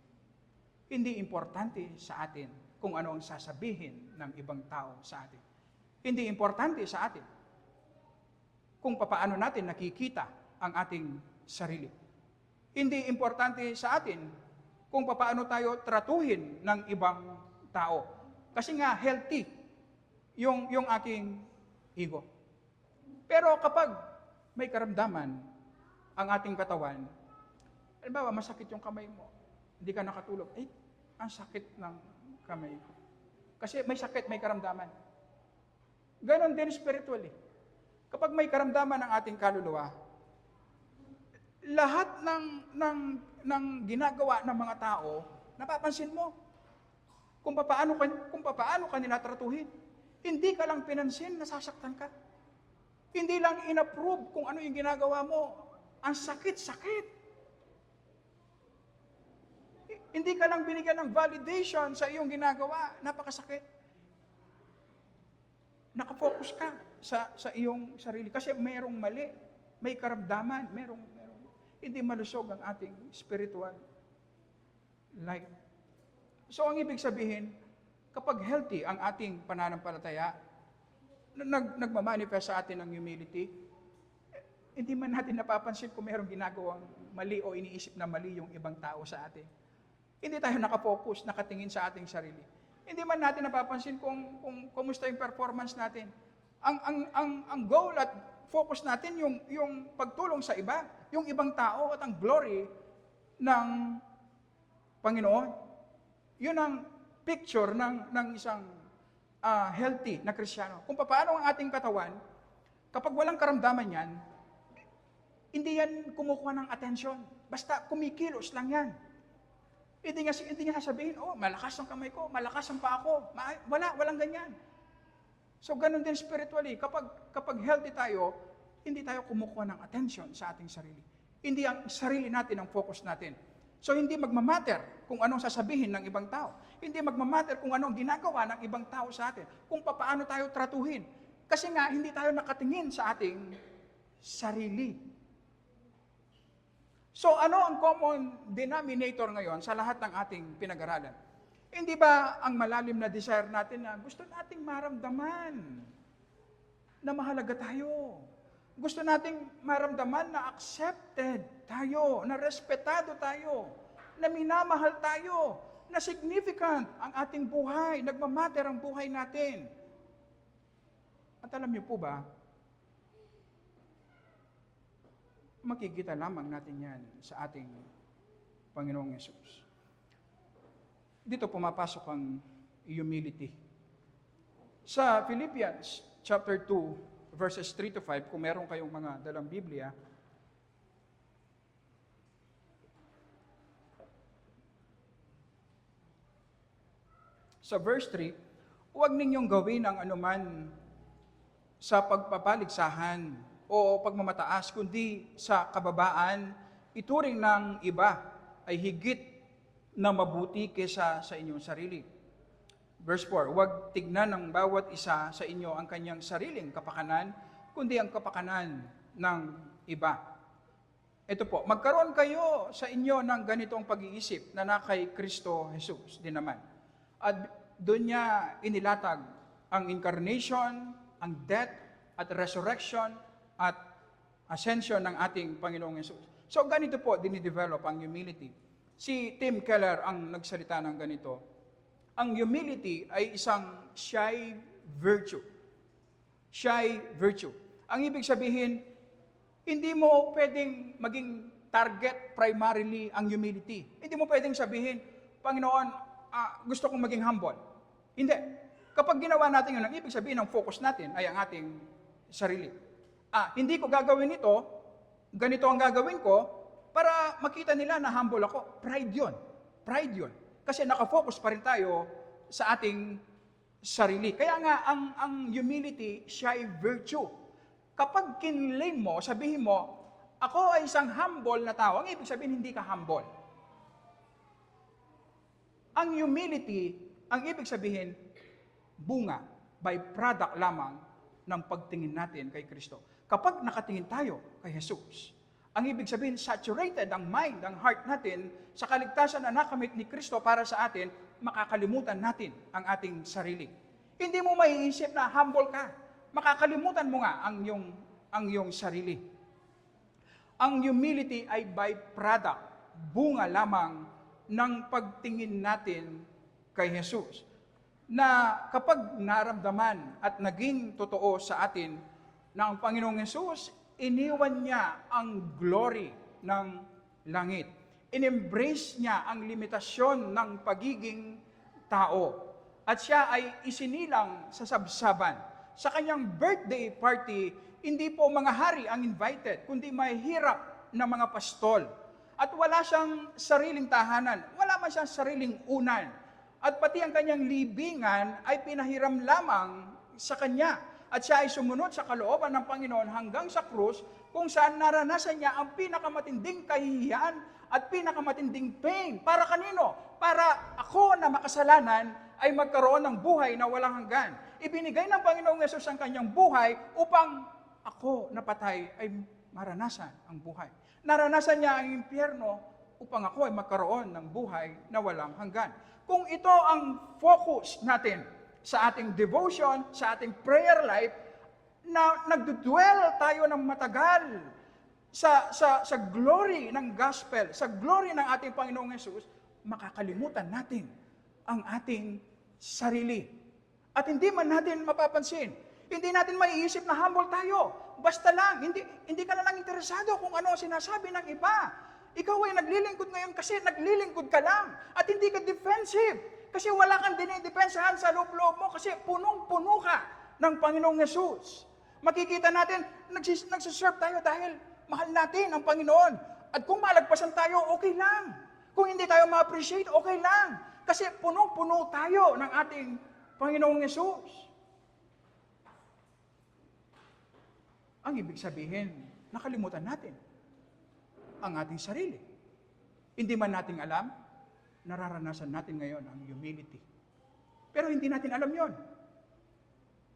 Speaker 1: Hindi importante sa atin kung ano ang sasabihin ng ibang tao sa atin. Hindi importante sa atin kung paano natin nakikita ang ating sarili. Hindi importante sa atin kung paano tayo tratuhin ng ibang tao. Kasi nga healthy yung aking ego. Pero kapag may karamdaman ang ating katawan, halimbawa masakit yung kamay mo, hindi ka nakatulog, ang sakit ng kamay ko. Kasi may sakit, may karamdaman. Ganon din spiritually. Kapag may karamdaman ng ating kaluluwa, lahat ng ginagawa ng mga tao, napapansin mo kung paano ka nila tratuhin. Hindi ka lang pinansin, nasasaktan ka. Hindi lang inapprove kung ano yung ginagawa mo. Ang sakit-sakit. Hindi ka lang binigyan ng validation sa iyong ginagawa. Napakasakit. Nakafocus ka sa iyong sarili. Kasi mayroong mali. May karamdaman. Hindi malusog ang ating spiritual life. So, ang ibig sabihin, kapag healthy ang ating pananampalataya, nagmamanifest sa atin ang humility, hindi man natin napapansin kung mayroong ginagawang mali o iniisip na mali yung ibang tao sa atin. Hindi tayo nakafocus, nakatingin sa ating sarili. Hindi man natin napapansin kung kumusta yung performance natin. Ang goal at focus natin yung pagtulong sa iba, yung ibang tao at ang glory ng Panginoon. Yun ang picture ng isang healthy na Kristiyano. Kung paano ang ating katawan, kapag walang karamdaman yan, hindi yan kumukuha ng atensyon. Basta kumikilos lang yan. Hindi nga sasabihin, malakas ang kamay ko, malakas ang paa ko. Walang ganyan. So, ganun din spiritually. Kapag healthy tayo, hindi tayo kumukuha ng attention sa ating sarili. Hindi ang sarili natin ang focus natin. So, hindi magmamatter kung anong sasabihin ng ibang tao. Hindi magmamatter kung anong ginagawa ng ibang tao sa atin. Kung paano tayo tratuhin. Kasi nga, hindi tayo nakatingin sa ating sarili. So, ano ang common denominator ngayon sa lahat ng ating pinag-aralan? Hindi ba ang malalim na desire natin na gusto nating maramdaman na mahalaga tayo? Gusto nating maramdaman na accepted tayo, na respetado tayo, na minamahal tayo, na significant ang ating buhay, nagmamatter ang buhay natin. At alam niyo po ba, makikita lamang natin yan sa ating Panginoong Yesus. Dito pumapasok ang humility. Sa Philippians chapter 2, verses 3 to 5, kung meron kayong mga dalang Biblia, sa verse 3, huwag ninyong gawin ang anuman sa pagpapaligsahan o pagmamataas, kundi sa kababaan, ituring ng iba ay higit na mabuti kesa sa inyong sarili. Verse 4, huwag tignan ng bawat isa sa inyo ang kanyang sariling kapakanan, kundi ang kapakanan ng iba. Ito po, magkaroon kayo sa inyo ng ganitong pag-iisip na kay Kristo Jesus din naman. At doon niya inilatag ang incarnation, ang death at resurrection at ascension ng ating Panginoong Yesus. So ganito po dinidevelop ang humility. Si Tim Keller ang nagsalita ng ganito. Ang humility ay isang shy virtue. Shy virtue. Ang ibig sabihin, hindi mo pwedeng maging target primarily ang humility. Hindi mo pwedeng sabihin, Panginoon, gusto kong maging humble. Hindi. Kapag ginawa natin yun, ang ibig sabihin ng focus natin ay ang ating sarili. Hindi ko gagawin ito, ganito ang gagawin ko, para makita nila na humble ako. Pride yun. Pride yun. Kasi nakafocus pa rin tayo sa ating sarili. Kaya nga, ang humility, shy virtue. Kapag kinlaim mo, sabihin mo, ako ay isang humble na tao, ang ibig sabihin, hindi ka humble. Ang humility, ang ibig sabihin, bunga, byproduct lamang ng pagtingin natin kay Kristo. Kapag nakatingin tayo kay Jesus, ang ibig sabihin, saturated ang mind, ang heart natin sa kaligtasan na nakamit ni Kristo para sa atin, makakalimutan natin ang ating sarili. Hindi mo maiisip na humble ka. Makakalimutan mo nga ang iyong sarili. Ang humility ay byproduct, bunga lamang ng pagtingin natin kay Jesus. Na kapag naramdaman at naging totoo sa atin na ang Panginoong Jesus, iniwan niya ang glory ng langit. In-embrace niya ang limitasyon ng pagiging tao. At siya ay isinilang sa sabsaban. Sa kanyang birthday party, hindi po mga hari ang invited, kundi mahihirap na mga pastol. At wala siyang sariling tahanan, wala man siyang sariling unan. At pati ang kanyang libingan ay pinahiram lamang sa kanya. At siya ay sumunod sa kalooban ng Panginoon hanggang sa krus, kung saan naranasan niya ang pinakamatinding kahihiyan at pinakamatinding pain. Para kanino? Para ako na makasalanan ay magkaroon ng buhay na walang hanggan. Ibinigay ng Panginoong Yesus ang kanyang buhay upang ako na patay ay maranasan ang buhay. Naranasan niya ang impyerno upang ako ay magkaroon ng buhay na walang hanggan. Kung ito ang focus natin sa ating devotion, sa ating prayer life, na nagdudwell tayo ng matagal sa glory ng gospel, sa glory ng ating Panginoong Yesus, makakalimutan natin ang ating sarili. At hindi man natin mapapansin, hindi natin maiisip na humble tayo. Basta lang, hindi ka na lang interesado kung ano ang sinasabi ng iba. Ikaw ay naglilingkod ngayon kasi naglilingkod ka lang. At hindi ka defensive. Kasi wala kang dinidepensahan sa loob-loob mo kasi punong-puno ka ng Panginoong Yesus. Makikita natin, nagsiserve tayo dahil mahal natin ang Panginoon. At kung malagpasan tayo, okay lang. Kung hindi tayo ma-appreciate, okay lang. Kasi punong-puno tayo ng ating Panginoong Yesus. Ang ibig sabihin, nakalimutan natin ang ating sarili. Hindi man natin alam, nararanasan natin ngayon ang humility. Pero hindi natin alam yon.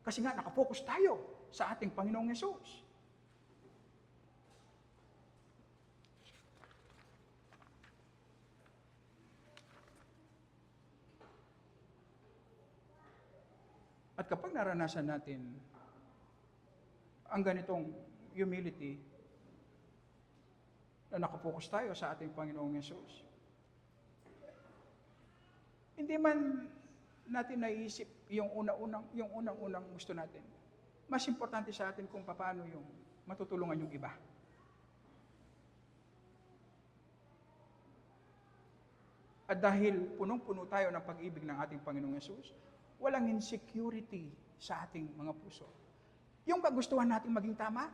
Speaker 1: Kasi nga, nakafocus tayo sa ating Panginoong Yesus. At kapag naranasan natin ang ganitong humility, na nakapokus tayo sa ating Panginoong Yesus, hindi man natin naiisip yung unang-unang gusto natin. Mas importante sa atin kung paano yung matutulungan yung iba. At dahil punong-puno tayo ng pag-ibig ng ating Panginoong Yesus, walang insecurity sa ating mga puso. Yung kagustuhan natin maging tama,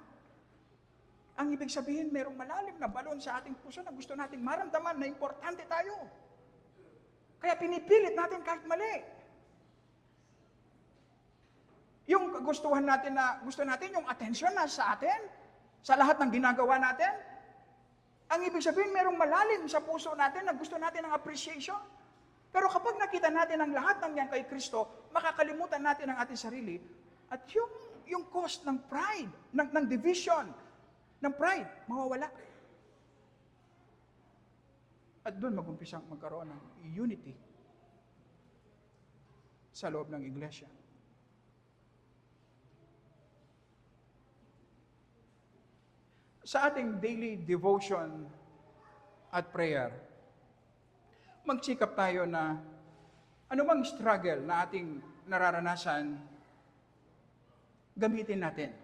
Speaker 1: ang ibig sabihin, mayroong malalim na balon sa ating puso na gusto nating maramdaman na importante tayo. Kaya pinipilit natin kahit mali. Yung kagustuhan natin na gusto natin yung attention na sa atin, sa lahat ng ginagawa natin, ang ibig sabihin, mayroong malalim sa puso natin na gusto natin ng appreciation. Pero kapag nakita natin ang lahat ng yan kay Kristo, makakalimutan natin ang ating sarili. At yung cost ng pride, ng division, ng pride, mawawala. At doon mag-umpisang magkaroon ng unity sa loob ng iglesia. Sa ating daily devotion at prayer, magsikap tayo na anumang struggle na ating nararanasan, gamitin natin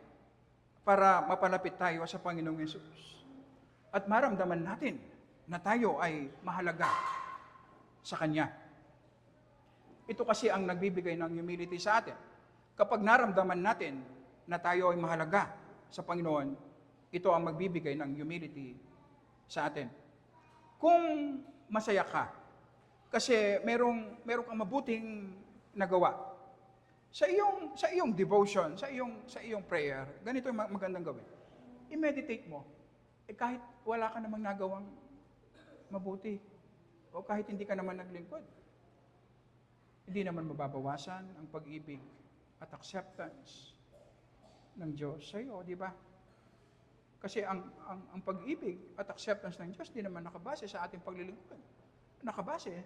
Speaker 1: para mapalapit tayo sa Panginoong Yesus. At maramdaman natin na tayo ay mahalaga sa Kanya. Ito kasi ang nagbibigay ng humility sa atin. Kapag naramdaman natin na tayo ay mahalaga sa Panginoon, ito ang magbibigay ng humility sa atin. Kung masaya ka, kasi merong kang mabuting nagawa, sa iyong devotion, sa iyong prayer, ganito yung magandang gawin. I-meditate mo. Kahit wala ka namang nagawang mabuti, o kahit hindi ka naman naglingkod, hindi naman mababawasan ang pag-ibig at acceptance ng Diyos sa iyo, di ba? Kasi ang pag-ibig at acceptance ng Diyos di naman nakabase sa ating paglilingkod. Nakabase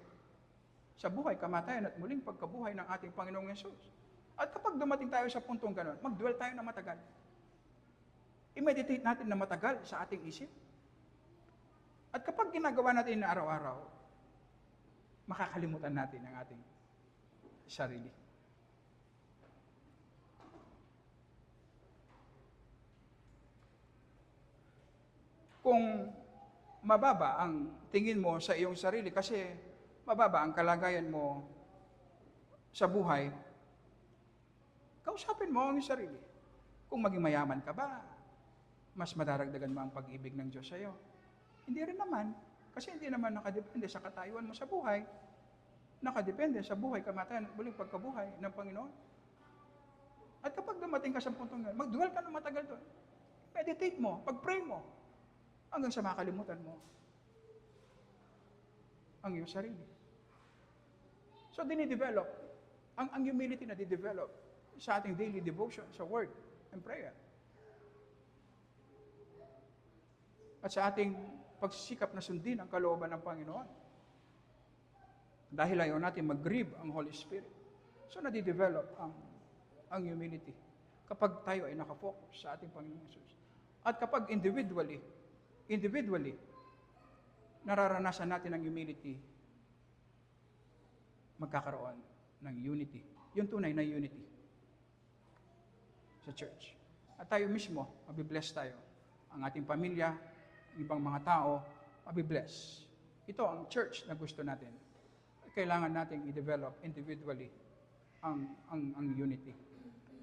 Speaker 1: sa buhay, kamatayan at muling pagkabuhay ng ating Panginoong Yesus. At kapag dumating tayo sa puntong gano'n, mag-dwell tayo na matagal. I-meditate natin na matagal sa ating isip. At kapag ginagawa natin na araw-araw, makakalimutan natin ang ating sarili. Kung mababa ang tingin mo sa iyong sarili, kasi mababa ang kalagayan mo sa buhay, kausapin mo ang iyong sarili. Kung maging mayaman ka ba, mas madaragdagan mo ang pag-ibig ng Diyos sa iyo. Hindi rin naman, kasi hindi naman nakadepende sa katayuan mo sa buhay. Nakadepende sa buhay, kamatayan at muling pagkabuhay ng Panginoon. At kapag dumating ka sa puntong yun, mag-dwell ka ng matagal doon. Meditate mo, pag-pray mo, hanggang sa makalimutan mo ang iyong sarili. So, dinidevelop, ang humility na didevelop sa ating daily devotion, sa word and prayer. At sa ating pagsisikap na sundin ang kalooban ng Panginoon. Dahil ayaw natin mag-grieve ang Holy Spirit. So, nadidevelop ang humility kapag tayo ay nakafocus sa ating Panginoon Jesus. At kapag individually, nararanasan natin ang humility, magkakaroon ng unity. Yung tunay na unity sa church. At tayo mismo, mabibless tayo. Ang ating pamilya, ibang mga tao, mabibless. Ito ang church na gusto natin. Kailangan nating i-develop individually ang unity.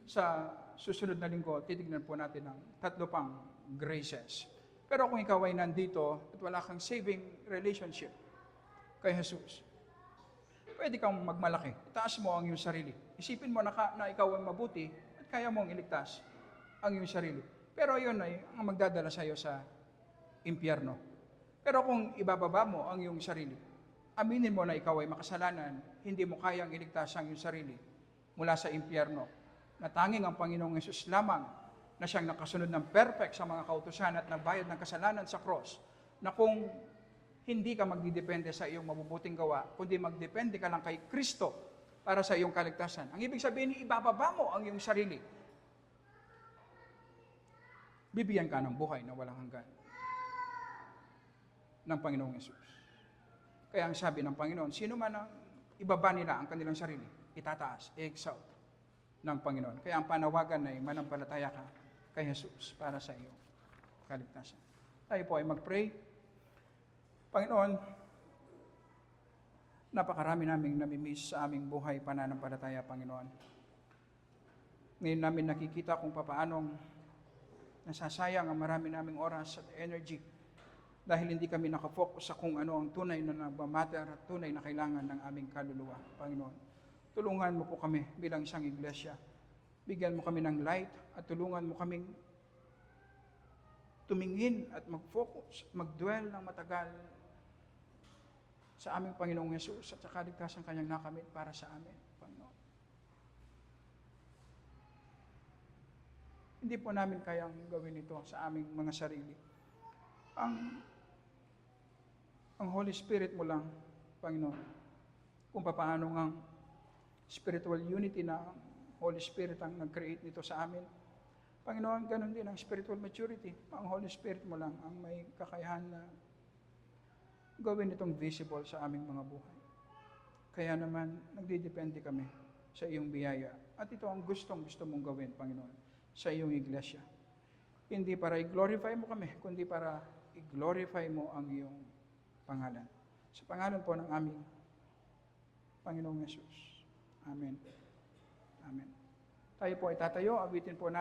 Speaker 1: Sa susunod na linggo, titignan po natin ang 3 pang graces. Pero kung ikaw ay nandito at wala kang saving relationship kay Jesus, pwede kang magmalaki. Itaas mo ang iyong sarili. Isipin mo na ikaw ay mabuti at kaya mong iligtas ang iyong sarili. Pero yun ay ang magdadala sa iyo sa impyerno. Pero kung ibababa mo ang iyong sarili, aminin mo na ikaw ay makasalanan, hindi mo kayang iligtas ang iyong sarili mula sa impyerno, na tanging ang Panginoong Yesus lamang na siyang nakasunod ng perfect sa mga kautusan at nagbayad ng kasalanan sa cross, na kung hindi ka magdidepende sa iyong mabubuting gawa, kundi magdepende ka lang kay Kristo para sa iyong kaligtasan. Ang ibig sabihin, ibababa mo ang iyong sarili. Bibigyan ka ng buhay na walang hanggan ng Panginoong Yesus. Kaya ang sabi ng Panginoon, sino man ang ibaba nila ang kanilang sarili, itataas, i-exalt ng Panginoon. Kaya ang panawagan ay manampalataya ka kay Jesus para sa iyong kaligtasan. Tayo po ay mag-pray. Panginoon, napakarami naming namimiss sa aming buhay pananampalataya, Panginoon. Ngayon namin nakikita kung papaanong nasasayang ang marami naming oras at energy dahil hindi kami nakafocus sa kung ano ang tunay na nagmamatter at tunay na kailangan ng aming kaluluwa, Panginoon. Tulungan mo po kami bilang isang iglesia. Bigyan mo kami ng light at tulungan mo kaming tumingin at mag-focus, mag-dwell ng matagal sa aming Panginoong Yesus at sa kaligtasan Kanyang nakamit para sa amin, Panginoon. Hindi po namin kayang gawin ito sa aming mga sarili. Ang Holy Spirit mo lang, Panginoon, kung paano ang spiritual unity na Holy Spirit ang nag-create nito sa amin, Panginoon, ganun din ang spiritual maturity. Ang Holy Spirit mo lang ang may kakayahan na gawin itong visible sa aming mga buhay. Kaya naman, nagdidepende kami sa iyong biyaya. At ito ang gusto mong gawin, Panginoon, sa iyong iglesia. Hindi para i-glorify mo kami, kundi para i-glorify mo ang iyong pangalan. Sa pangalan po ng aming Panginoong Yesus. Amen. Amen. Tayo po ay tatayo, awitin po natin.